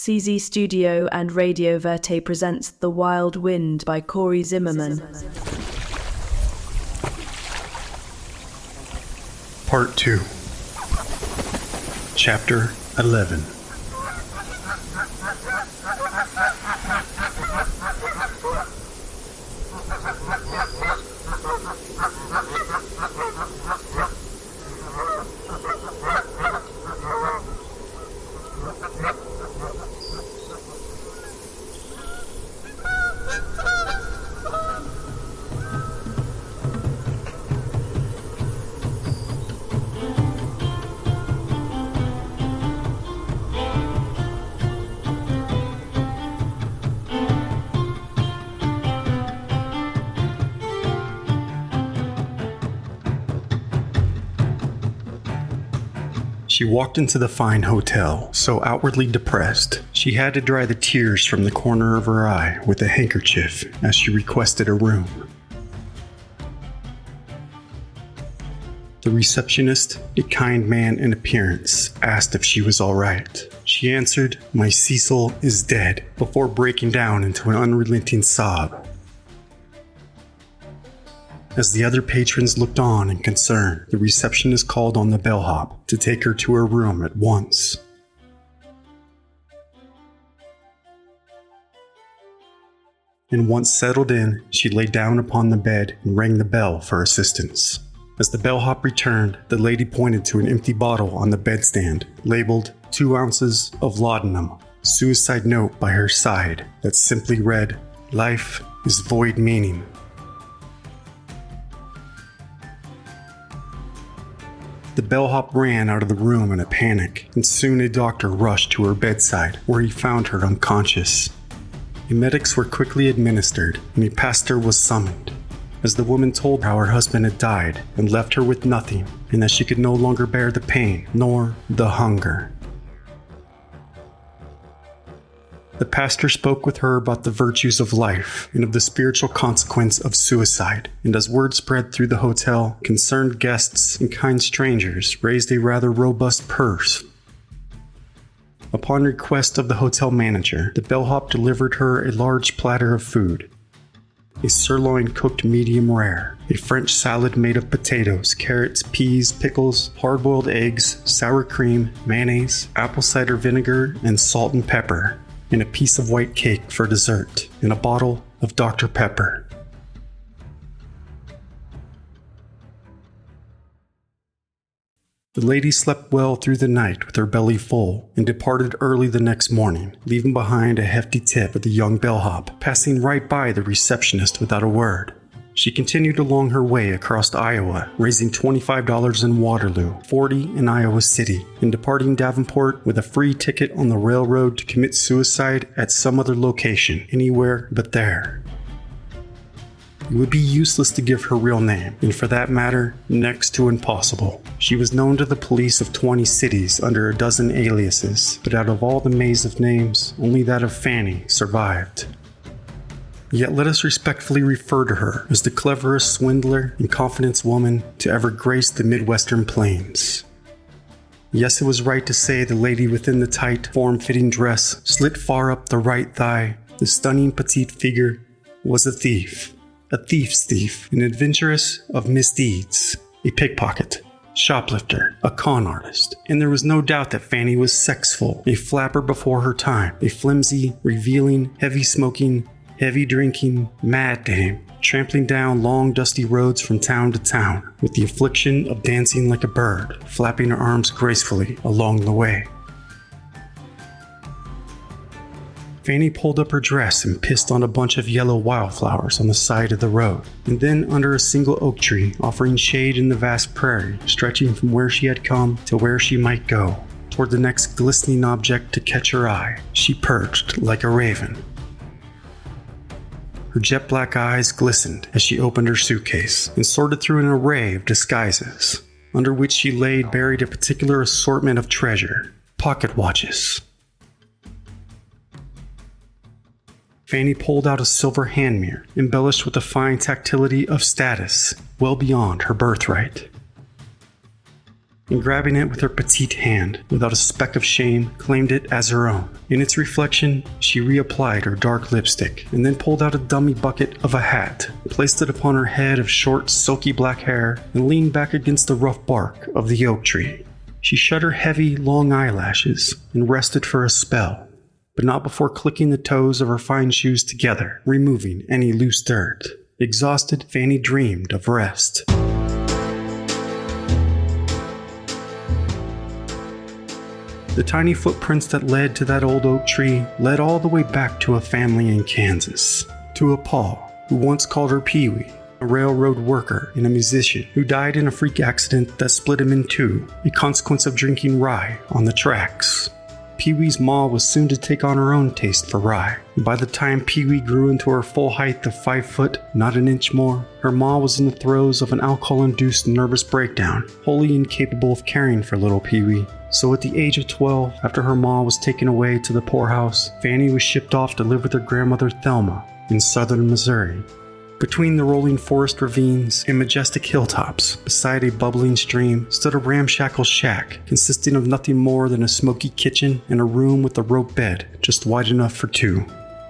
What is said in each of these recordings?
CZ Studio and Radio Verte presents The Wild Wind by Corey Zimmerman. Part 2. Chapter 11. She walked into the fine hotel, so outwardly depressed, she had to dry the tears from the corner of her eye with a handkerchief as she requested a room. The receptionist, a kind man in appearance, asked if she was all right. She answered, "My Cecil is dead," before breaking down into an unrelenting sob. As the other patrons looked on in concern, the receptionist called on the bellhop to take her to her room at once. And once settled in, she lay down upon the bed and rang the bell for assistance. As the bellhop returned, the lady pointed to an empty bottle on the bedstand, labeled 2 ounces of laudanum, suicide note by her side that simply read, "Life is void meaning." The bellhop ran out of the room in a panic, and soon a doctor rushed to her bedside, where he found her unconscious. The medics were quickly administered, and a pastor was summoned, as the woman told how her husband had died and left her with nothing, and that she could no longer bear the pain nor the hunger. The pastor spoke with her about the virtues of life and of the spiritual consequence of suicide, and as word spread through the hotel, concerned guests and kind strangers raised a rather robust purse. Upon request of the hotel manager, the bellhop delivered her a large platter of food. A sirloin cooked medium rare, a French salad made of potatoes, carrots, peas, pickles, hard-boiled eggs, sour cream, mayonnaise, apple cider vinegar, and salt and pepper, and a piece of white cake for dessert, and a bottle of Dr. Pepper. The lady slept well through the night with her belly full, and departed early the next morning, leaving behind a hefty tip for the young bellhop, passing right by the receptionist without a word. She continued along her way across Iowa, raising $25 in Waterloo, $40 in Iowa City, and departing Davenport with a free ticket on the railroad to commit suicide at some other location, anywhere but there. It would be useless to give her real name, and for that matter, next to impossible. She was known to the police of 20 cities under a dozen aliases, but out of all the maze of names, only that of Fannie survived. Yet let us respectfully refer to her as the cleverest swindler and confidence woman to ever grace the Midwestern plains. Yes, it was right to say the lady within the tight, form-fitting dress, slit far up the right thigh, the stunning petite figure, was a thief. A thief's thief, an adventuress of misdeeds, a pickpocket, shoplifter, a con artist, and there was no doubt that Fannie was sexful, a flapper before her time, a flimsy, revealing, heavy-smoking, heavy-drinking, mad dame, trampling down long dusty roads from town to town, with the affliction of dancing like a bird, flapping her arms gracefully along the way. Fannie pulled up her dress and pissed on a bunch of yellow wildflowers on the side of the road, and then under a single oak tree, offering shade in the vast prairie, stretching from where she had come to where she might go, toward the next glistening object to catch her eye, she perched like a raven. Her jet-black eyes glistened as she opened her suitcase and sorted through an array of disguises, under which she laid buried a particular assortment of treasure, pocket watches. Fannie pulled out a silver hand mirror, embellished with a fine tactility of status, well beyond her birthright. and grabbing it with her petite hand, without a speck of shame, claimed it as her own. In its reflection, she reapplied her dark lipstick, and then pulled out a dummy bucket of a hat, placed it upon her head of short, silky black hair, and leaned back against the rough bark of the oak tree. She shut her heavy, long eyelashes, and rested for a spell, but not before clicking the toes of her fine shoes together, removing any loose dirt. Exhausted, Fannie dreamed of rest. The tiny footprints that led to that old oak tree led all the way back to a family in Kansas, to a Pa, who once called her Pee-wee, a railroad worker and a musician who died in a freak accident that split him in two, a consequence of drinking rye on the tracks. Pee-wee's ma was soon to take on her own taste for rye, and by the time Pee-wee grew into her full height of 5 foot, not an inch more, her ma was in the throes of an alcohol-induced nervous breakdown, wholly incapable of caring for little Pee-wee. So at the age of 12, after her ma was taken away to the poorhouse, Fannie was shipped off to live with her grandmother Thelma in southern Missouri. Between the rolling forest ravines and majestic hilltops, beside a bubbling stream, stood a ramshackle shack consisting of nothing more than a smoky kitchen and a room with a rope bed just wide enough for two.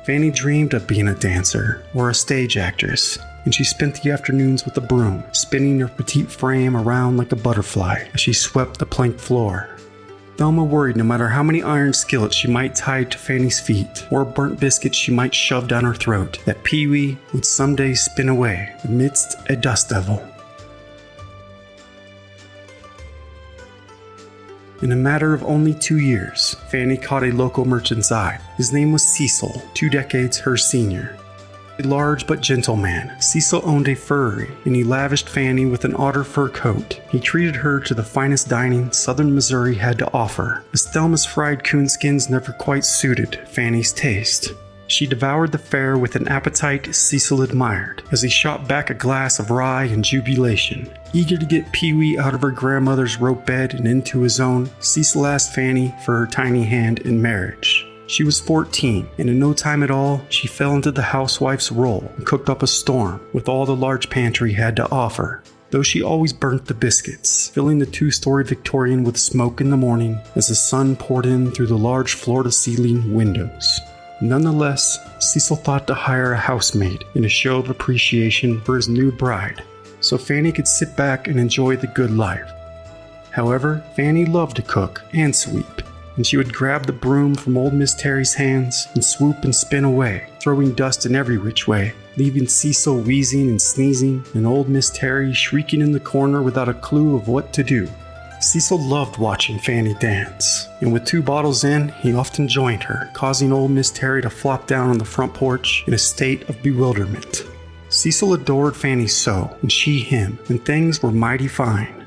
Fannie dreamed of being a dancer or a stage actress, and she spent the afternoons with a broom, spinning her petite frame around like a butterfly as she swept the plank floor. Thelma worried no matter how many iron skillets she might tie to Fannie's feet, or burnt biscuits she might shove down her throat, that Pee-wee would someday spin away amidst a dust devil. In a matter of only 2 years, Fannie caught a local merchant's eye. His name was CECIL, 2 decades her senior. A large but gentle man, CECIL owned a furry, and he lavished Fannie with an otter fur coat. He treated her to the finest dining southern Missouri had to offer, as Thelma's fried coonskins never quite suited Fannie's taste. She devoured the fare with an appetite CECIL admired, as he shot back a glass of rye in jubilation. Eager to get Pee-wee out of her grandmother's rope bed and into his own, CECIL asked Fannie for her tiny hand in marriage. She was 14, and in no time at all, she fell into the housewife's role and cooked up a storm with all the large pantry had to offer. Though she always burnt the biscuits, filling the 2-story Victorian with smoke in the morning as the sun poured in through the large floor-to-ceiling windows. Nonetheless, CECIL thought to hire a housemaid in a show of appreciation for his new bride, so Fannie could sit back and enjoy the good life. However, Fannie loved to cook and sweep, and she would grab the broom from old Miss Terry's hands and swoop and spin away, throwing dust in every which way, leaving CECIL wheezing and sneezing, and old Miss Terry shrieking in the corner without a clue of what to do. CECIL loved watching Fannie dance, and with 2 bottles in, he often joined her, causing old Miss Terry to flop down on the front porch in a state of bewilderment. CECIL adored Fannie so, and she him, and things were mighty fine.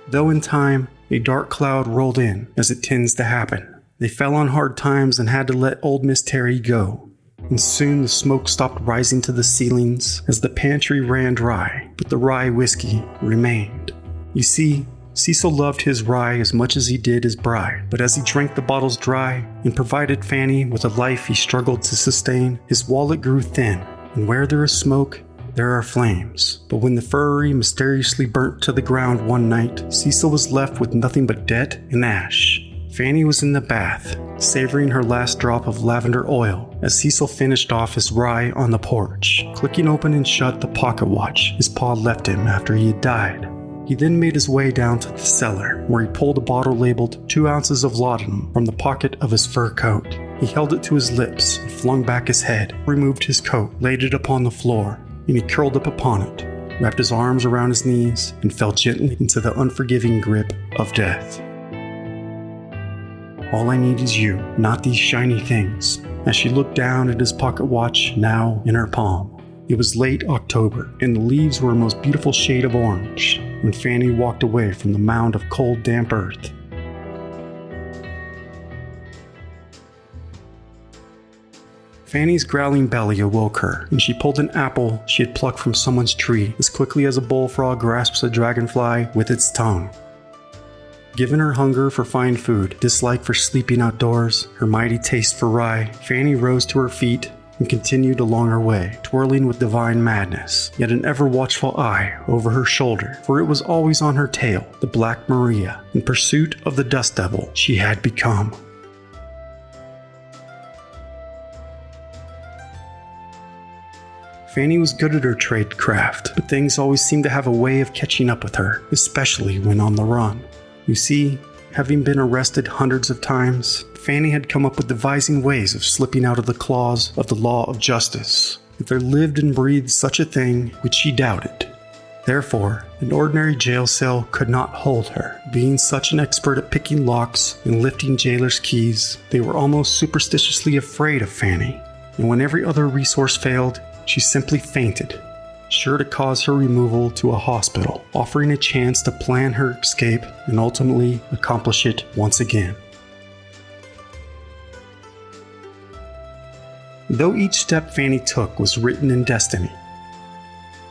Though in time, a dark cloud rolled in, as it tends to happen. They fell on hard times and had to let old Miss Terry go. And soon the smoke stopped rising to the ceilings as the pantry ran dry, but the rye whiskey remained. You see, CECIL loved his rye as much as he did his bride, but as he drank the bottles dry and provided Fannie with a life he struggled to sustain, his wallet grew thin, and where there is smoke, there are flames. But when the furry mysteriously burnt to the ground one night, CECIL was left with nothing but debt and ash. Fannie was in the bath, savoring her last drop of lavender oil, as CECIL finished off his rye on the porch, clicking open and shut the pocket watch his pa left him after he had died. He then made his way down to the cellar, where he pulled a bottle labeled 2 ounces of laudanum from the pocket of his fur coat. He held it to his lips and flung back his head, removed his coat, laid it upon the floor, and he curled up upon it, wrapped his arms around his knees, and fell gently into the unforgiving grip of death. All I need is you, not these shiny things, as she looked down at his pocket watch now in her palm. It was late October, and the leaves were a most beautiful shade of orange when Fannie walked away from the mound of cold, damp earth. Fannie's growling belly awoke her, and she pulled an apple she had plucked from someone's tree as quickly as a bullfrog grasps a dragonfly with its tongue. Given her hunger for fine food, dislike for sleeping outdoors, her mighty taste for rye, Fannie rose to her feet and continued along her way, twirling with divine madness, yet an ever-watchful eye over her shoulder, for it was always on her tail, the Black Maria, in pursuit of the dust devil she had become. Fannie was good at her trade craft, but things always seemed to have a way of catching up with her, especially when on the run. You see, having been arrested hundreds of times, Fannie had come up with devising ways of slipping out of the claws of the law of justice. If there lived and breathed such a thing, which she doubted. Therefore, an ordinary jail cell could not hold her. Being such an expert at picking locks and lifting jailers' keys, they were almost superstitiously afraid of Fannie. And when every other resource failed, she simply fainted, sure to cause her removal to a hospital, offering a chance to plan her escape and ultimately accomplish it once again. Though each step Fannie took was written in destiny,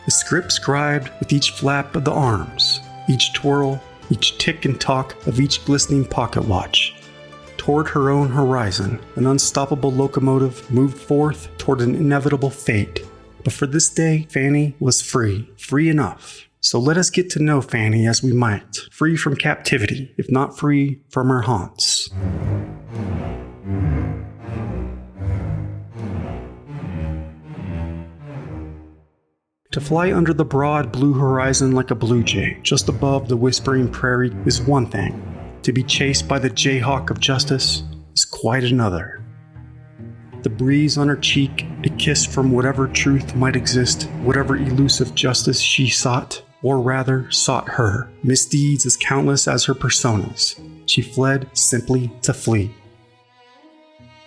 the script scribed with each flap of the arms, each twirl, each tick and tock of each glistening pocket watch. Toward her own horizon, an unstoppable locomotive moved forth toward an inevitable fate. But for this day, Fannie was free enough. So let us get to know Fannie as we might, free from captivity, if not free from her haunts. To fly under the broad blue horizon like a blue jay, just above the whispering prairie, is one thing. To be chased by the jayhawk of justice is quite another. The breeze on her cheek, a kiss from whatever truth might exist, whatever elusive justice she sought, or rather sought her. Misdeeds as countless as her personas. She fled simply to flee.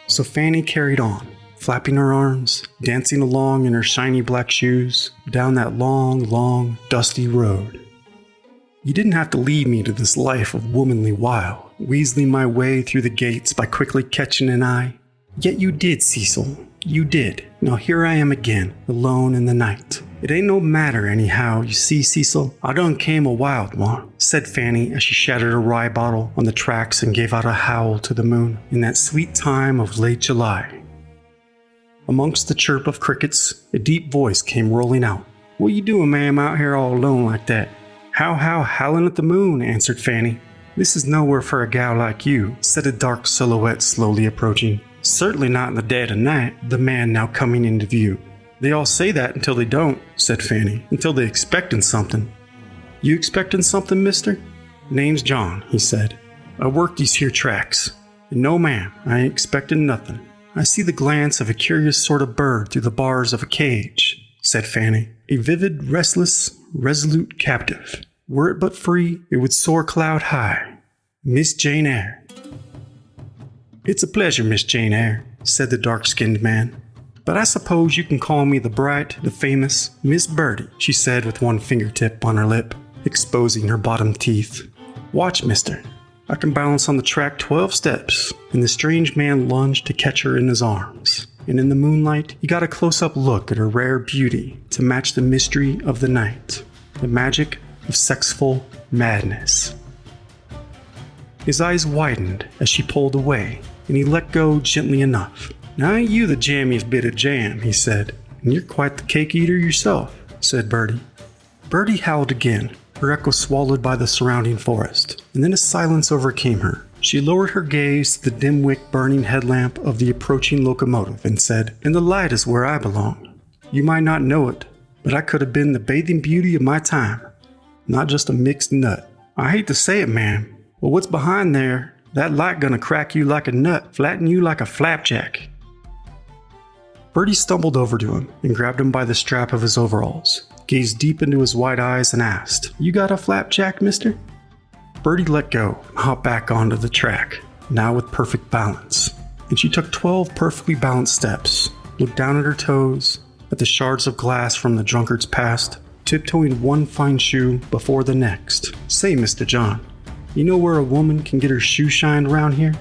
So Fannie carried on, flapping her arms, dancing along in her shiny black shoes, down that long, dusty road. You didn't have to lead me to this life of womanly wile, weaseling my way through the gates by quickly catching an eye. Yet you did, CECIL. You did. Now here I am again, alone in the night. It ain't no matter anyhow, you see, CECIL. I done came a wild one, said Fannie as she shattered a rye bottle on the tracks and gave out a howl to the moon in that sweet time of late July. Amongst the chirp of crickets, a deep voice came rolling out. What you doing, ma'am, out here all alone like that? How, howling at the moon, answered Fannie. This is nowhere for a gal like you, said a dark silhouette slowly approaching. Certainly not in the dead of night, the man now coming into view. They all say that until they don't, said Fannie, until they expectin' something. You expectin' something, mister? Name's John, he said. I work these here tracks. And no, ma'am, I ain't expectin' nothing. I see the glance of a curious sort of bird through the bars of a cage, said Fannie. A vivid, restless, resolute captive. Were it but free, it would soar cloud high. Miss Jane Eyre. It's a pleasure, Miss Jane Eyre, said the dark-skinned man. But I suppose you can call me the bright, the famous Miss Birdie, she said with one fingertip on her lip, exposing her bottom teeth. Watch, mister. I can balance on the track 12 steps. And the strange man lunged to catch her in his arms. And in the moonlight, he got a close-up look at her rare beauty to match the mystery of the night, the magic of sexful madness. His eyes widened as she pulled away, and he let go gently enough. Now ain't you the jammiest bit of jam, he said. And you're quite the cake eater yourself, said Birdie. Birdie howled again, her echo swallowed by the surrounding forest, and then a silence overcame her. She lowered her gaze to the dim wick burning headlamp of the approaching locomotive and said, And the light is where I belong. You might not know it, but I could have been the bathing beauty of my time, not just a mixed nut. I hate to say it, ma'am, but what's behind there, that light gonna crack you like a nut, flatten you like a flapjack. Birdie stumbled over to him and grabbed him by the strap of his overalls, gazed deep into his wide eyes and asked, You got a flapjack, mister? Birdie let go and hopped back onto the track, now with perfect balance. And she took 12 perfectly balanced steps, looked down at her toes, at the shards of glass from the drunkard's past, tiptoeing one fine shoe before the next. Say, Mr. John, you know where a woman can get her shoe shined around here?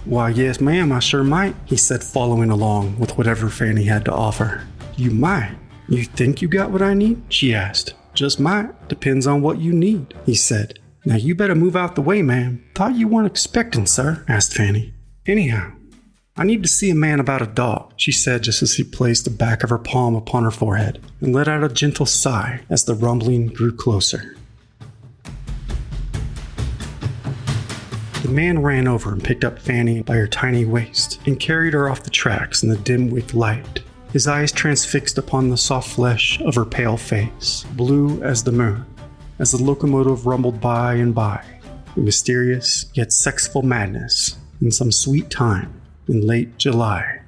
Why, yes, ma'am, I sure might, he said, following along with whatever Fannie had to offer. You might? You think you got what I need? She asked. Just might. Depends on what you need, he said. Now you better move out the way, ma'am. Thought you weren't expecting, sir, asked Fannie. Anyhow, "I need to see a man about a dog," she said just as he placed the back of her palm upon her forehead and let out a gentle sigh as the rumbling grew closer. The man ran over and picked up Fannie by her tiny waist and carried her off the tracks in the dim wick light, his eyes transfixed upon the soft flesh of her pale face, blue as the moon, as the locomotive rumbled by and by, a mysterious yet sexful madness in some sweet time in late July.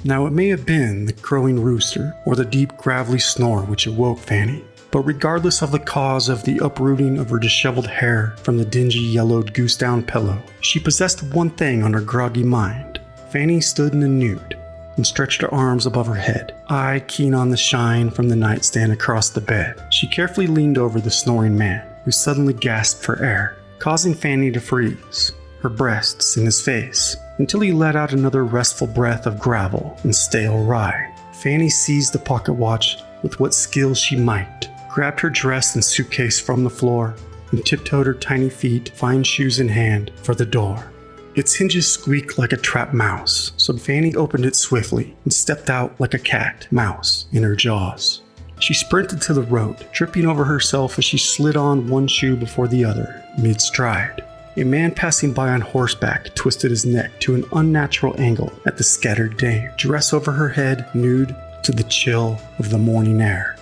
Now it may have been the crowing rooster or the deep gravelly snore which awoke Fannie, but regardless of the cause of the uprooting of her disheveled hair from the dingy yellowed goose-down pillow, she possessed one thing on her groggy mind. Fannie stood in the nude and stretched her arms above her head, eye keen on the shine from the nightstand across the bed. She carefully leaned over the snoring man, who suddenly gasped for air, causing Fannie to freeze, her breasts in his face, until he let out another restful breath of gravel and stale rye. Fannie seized the pocket watch with what skill she might, grabbed her dress and suitcase from the floor, and tiptoed her tiny feet, fine shoes in hand, for the door. Its hinges squeaked like a trapped mouse, so Fannie opened it swiftly and stepped out like a cat, mouse in her jaws. She sprinted to the road, tripping over herself as she slid on one shoe before the other, mid-stride. A man passing by on horseback twisted his neck to an unnatural angle at the scattered dame, dress over her head, nude to the chill of the morning air.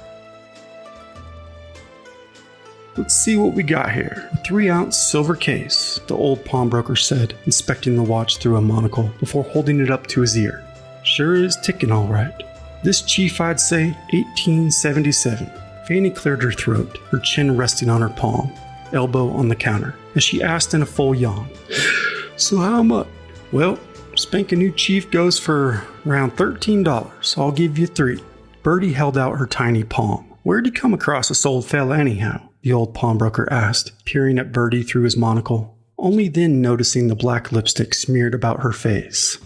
"Let's see what we got here. A 3-ounce silver case," the old pawnbroker said, inspecting the watch through a monocle before holding it up to his ear. "Sure is ticking all right. This chief, I'd say 1877. Fannie cleared her throat, her chin resting on her palm, elbow on the counter, as she asked in a full yawn, "So how much?" "Well, spanking new chief goes for around $13. I'll give you 3. Bertie held out her tiny palm. "Where'd you come across this old fella anyhow?" the old pawnbroker asked, peering at Bertie through his monocle, only then noticing the black lipstick smeared about her face.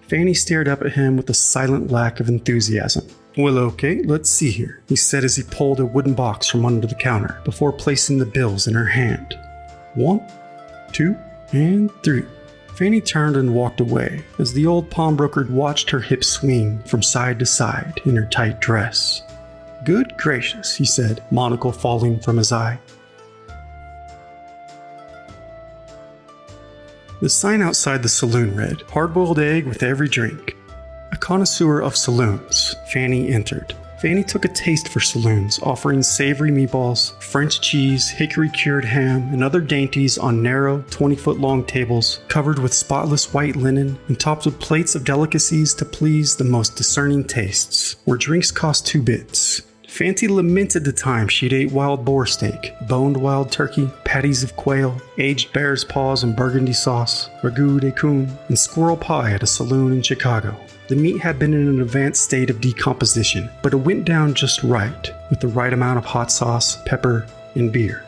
Fannie stared up at him with a silent lack of enthusiasm. "Well, okay, let's see here," he said as he pulled a wooden box from under the counter before placing the bills in her hand. 1, 2, and 3. Fannie turned and walked away as the old pawnbroker watched her hips swing from side to side in her tight dress. "Good gracious," he said, monocle falling from his eye. The sign outside the saloon read, "Hard-boiled egg with every drink." A connoisseur of saloons, Fannie entered. Fannie took a taste for saloons, offering savory meatballs, French cheese, hickory-cured ham, and other dainties on narrow, 20-foot-long tables covered with spotless white linen and topped with plates of delicacies to please the most discerning tastes, where drinks cost 2 bits. Fannie lamented the time she'd ate wild boar steak, boned wild turkey, patties of quail, aged bear's paws in burgundy sauce, ragout de coon, and squirrel pie at a saloon in Chicago. The meat had been in an advanced state of decomposition, but it went down just right, with the right amount of hot sauce, pepper, and beer.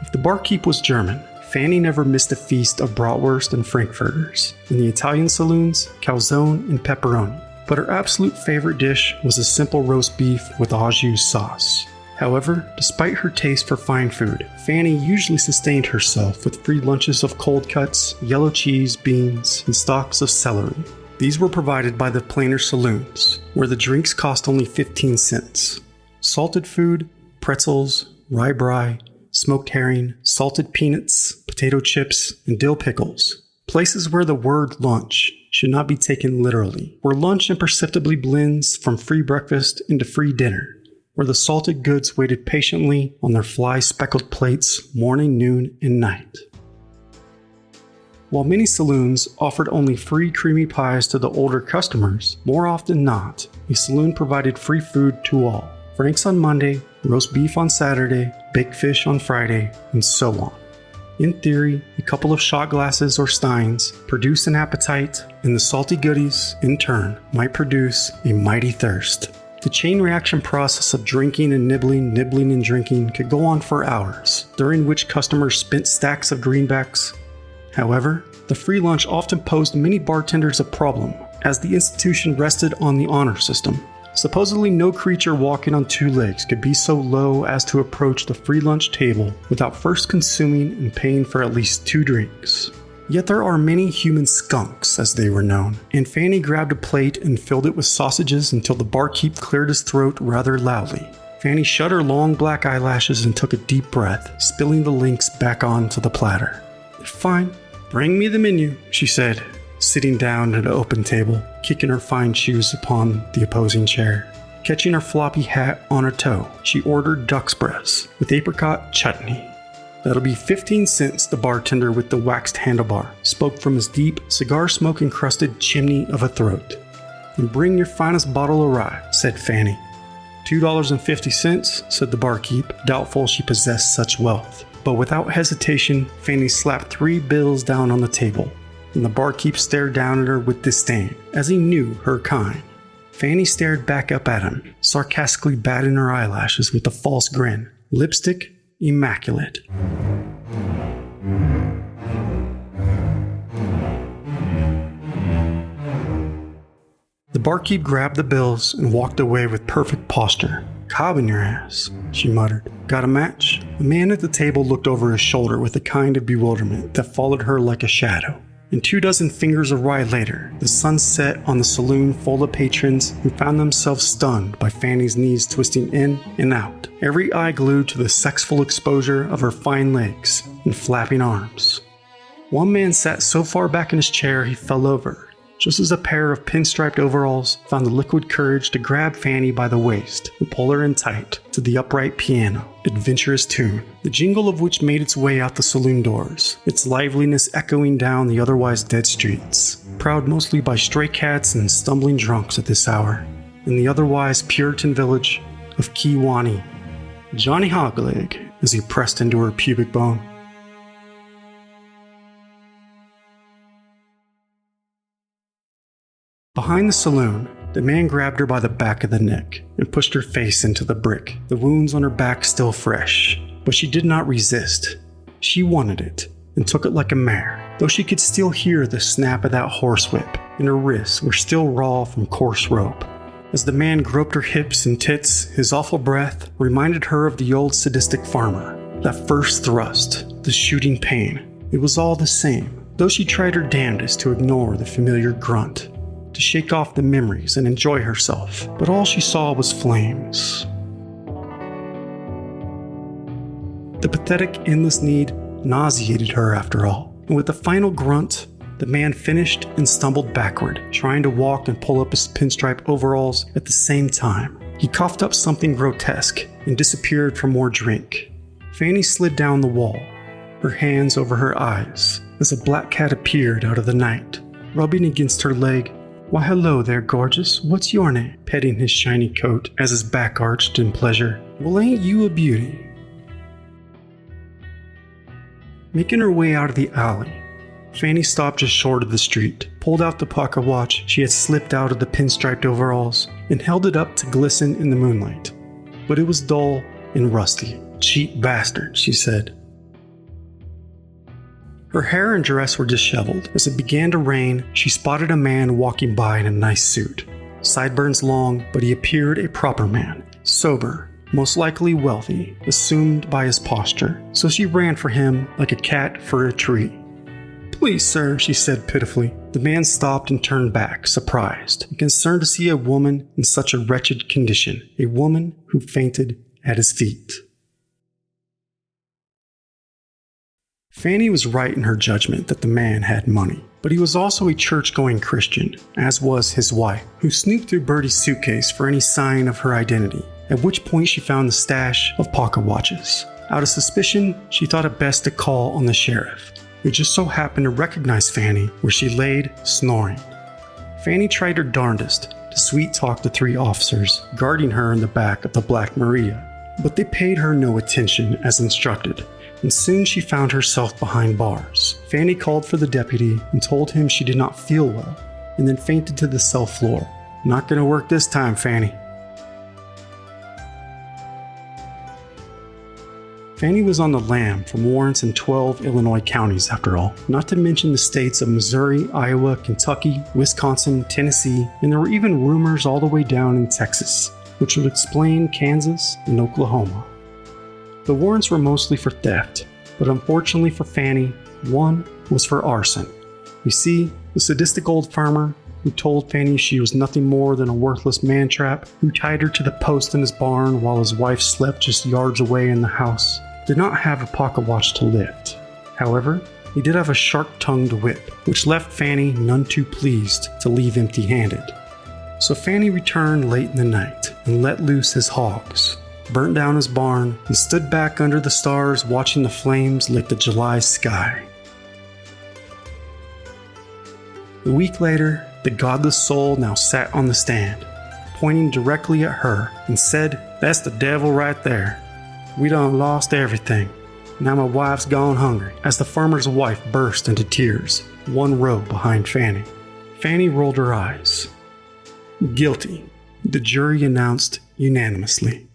If the barkeep was German, Fannie never missed a feast of bratwurst and frankfurters. In the Italian saloons, calzone and pepperoni. But her absolute favorite dish was a simple roast beef with au jus sauce. However, despite her taste for fine food, Fannie usually sustained herself with free lunches of cold cuts, yellow cheese, beans, and stalks of celery. These were provided by the plainer saloons, where the drinks cost only 15 cents. Salted food, pretzels, rye brie, smoked herring, salted peanuts, potato chips, and dill pickles. Places where the word lunch should not be taken literally, where lunch imperceptibly blends from free breakfast into free dinner, where the salted goods waited patiently on their fly-speckled plates morning, noon, and night. While many saloons offered only free creamy pies to the older customers, more often not, a saloon provided free food to all. Franks on Monday, roast beef on Saturday, baked fish on Friday, and so on. In theory, a couple of shot glasses or steins produce an appetite, and the salty goodies, in turn, might produce a mighty thirst. The chain reaction process of drinking and nibbling and drinking could go on for hours, during which customers spent stacks of greenbacks. However, the free lunch often posed many bartenders a problem, as the institution rested on the honor system. Supposedly no creature walking on two legs could be so low as to approach the free lunch table without first consuming and paying for at least 2 drinks. Yet there are many human skunks, as they were known, and Fannie grabbed a plate and filled it with sausages until the barkeep cleared his throat rather loudly. Fannie shut her long black eyelashes and took a deep breath, spilling the links back onto the platter. "Fine, bring me the menu," she said, sitting down at an open table, kicking her fine shoes upon the opposing chair. Catching her floppy hat on her toe, she ordered duck's breast with apricot chutney. "That'll be 15 cents, the bartender with the waxed handlebar spoke from his deep, cigar smoke-encrusted chimney of a throat. "And bring your finest bottle of rye," said Fannie. $2.50, said the barkeep, doubtful she possessed such wealth. But without hesitation, Fannie slapped 3 bills down on the table, and the barkeep stared down at her with disdain, as he knew her kind. Fannie stared back up at him, sarcastically batting her eyelashes with a false grin. Lipstick immaculate. The barkeep grabbed the bills and walked away with perfect posture. "Cob in your ass," she muttered. "Got a match?" The man at the table looked over his shoulder with a kind of bewilderment that followed her like a shadow. And 24 fingers of rye later, the sun set on the saloon full of patrons who found themselves stunned by Fannie's knees twisting in and out, every eye glued to the sexful exposure of her fine legs and flapping arms. One man sat so far back in his chair he fell over, just as a pair of pinstriped overalls found the liquid courage to grab Fannie by the waist and pull her in tight to the upright piano, adventurous tune, the jingle of which made its way out the saloon doors, its liveliness echoing down the otherwise dead streets, prowled mostly by stray cats and stumbling drunks at this hour, in the otherwise Puritan village of Kewanee. Johnny Hogleg, as he pressed into her pubic bone. Behind the saloon, the man grabbed her by the back of the neck and pushed her face into the brick, the wounds on her back still fresh. But she did not resist. She wanted it, and took it like a mare, though she could still hear the snap of that horsewhip, and her wrists were still raw from coarse rope. As the man groped her hips and tits, his awful breath reminded her of the old sadistic farmer. That first thrust, the shooting pain, it was all the same, though she tried her damnedest to ignore the familiar grunt, to shake off the memories and enjoy herself, but all she saw was flames. The pathetic, endless need nauseated her after all, and with a final grunt, the man finished and stumbled backward, trying to walk and pull up his pinstripe overalls at the same time. He coughed up something grotesque and disappeared for more drink. Fannie slid down the wall, her hands over her eyes, as a black cat appeared out of the night, rubbing against her leg. "Why, hello there, gorgeous. What's your name?" petting his shiny coat as his back arched in pleasure. "Well, ain't you a beauty?" Making her way out of the alley, Fannie stopped just short of the street, pulled out the pocket watch she had slipped out of the pinstriped overalls, and held it up to glisten in the moonlight. But it was dull and rusty. "Cheap bastard," she said. Her hair and dress were disheveled. As it began to rain, she spotted a man walking by in a nice suit. Sideburns long, but he appeared a proper man, sober, most likely wealthy, assumed by his posture, so she ran for him like a cat for a tree. "Please, sir," she said pitifully. The man stopped and turned back, surprised and concerned to see a woman in such a wretched condition, a woman who fainted at his feet. Fannie was right in her judgment that the man had money, but he was also a church-going Christian, as was his wife, who snooped through Bertie's suitcase for any sign of her identity, at which point she found the stash of pocket watches. Out of suspicion, she thought it best to call on the sheriff, who just so happened to recognize Fannie where she laid snoring. Fannie tried her darndest to sweet-talk the 3 officers guarding her in the back of the Black Maria, but they paid her no attention as instructed, and soon she found herself behind bars. Fannie called for the deputy and told him she did not feel well, and then fainted to the cell floor. "Not gonna work this time, Fannie." Fannie was on the lam from warrants in 12 Illinois counties, after all, not to mention the states of Missouri, Iowa, Kentucky, Wisconsin, Tennessee, and there were even rumors all the way down in Texas, which would explain Kansas and Oklahoma. The warrants were mostly for theft, but unfortunately for Fannie, one was for arson. You see, the sadistic old farmer who told Fannie she was nothing more than a worthless man-trap, who tied her to the post in his barn while his wife slept just yards away in the house, did not have a pocket watch to lift. However, he did have a sharp-tongued whip, which left Fannie none too pleased to leave empty-handed. So Fannie returned late in the night and let loose his hogs, burnt down his barn, and stood back under the stars watching the flames lick the July sky. A week later, the godless soul now sat on the stand, pointing directly at her, and said, "That's the devil right there. We done lost everything. Now my wife's gone hungry," as the farmer's wife burst into tears, one row behind Fannie. Fannie rolled her eyes. "Guilty," the jury announced unanimously.